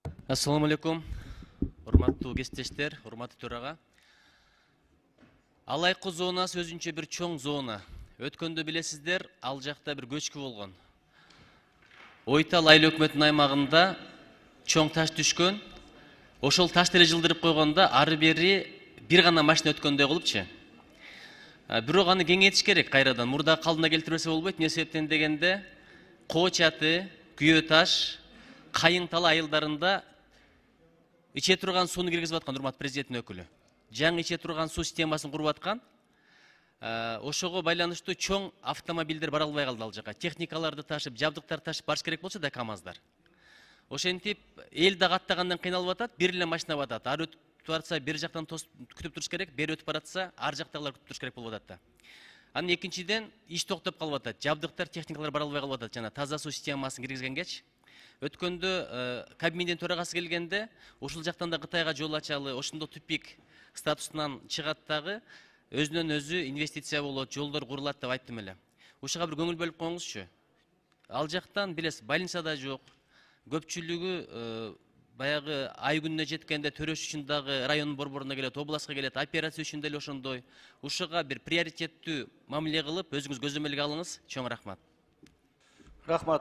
Assalamu alaikum. Урматтуу кесиптештер, урматтуу төрага. Алайкы зонасы өзүнчө бир чоң зона. Өткөндө билесиздер, ал жакта бир көчкү болгон. Ойтал айыл өкмөтүнүн аймагында чоң таш түшкөн. Ошол ташты эле жылдырып койгондо ары бери бир гана машина өткөндөй кылыпчы. Бирок аны кеңейтиш керек кайрадан. Мурда калдына келтирбесе болбойт. Эмне себептен дегенде, Коо чаты, Күйөө таш, Кайың тала айылдарында иче турган сууну киргизип аткан урматтуу президенттин өкүлү. Жаңы иче турган суу системасын куруп аткан. Ошого байланыштуу чоң автомобилдер бара албай калды ал жака. Техникаларды ташып, жабдыктарды ташып барыш керек болчу да КАМАЗдар. Ошентип эл да каттагандан кыйналып атат, бир эле машина батат. Ары өтүп баратса бир жактан күтүп туруш керек, бери өтүп баратса ар жактагылар күтүп туруш керек болуп атат да. Анан экинчиден иш токтоп калып атат. Жабдыктар, техникалар бара албай калып атат. Жана таза суу системасын киргизгенгечи. Өткөндө кабинеттин төрагасы келгенде, ушул жактан да Кытайга жол ачалы, ошондо тупик статусунан чыгат дагы, өзүнөн өзү инвестиция болот, жолдор курулат деп айттым эле. Ушуга бир көңүл бөлүп коюңузчу. Ал жактан билесиз, больница да жок. Көпчүлүгү баягы ай күнүнө жеткенде төрөш үчүн дагы райондун борборуна келет, областка келет, операция үчүн деле ошондой. Ушуга бир приоритеттүү мамиле кылып, өзүңүз көзөмөлгө алыңыз. Чоң рахмат. Рахмат.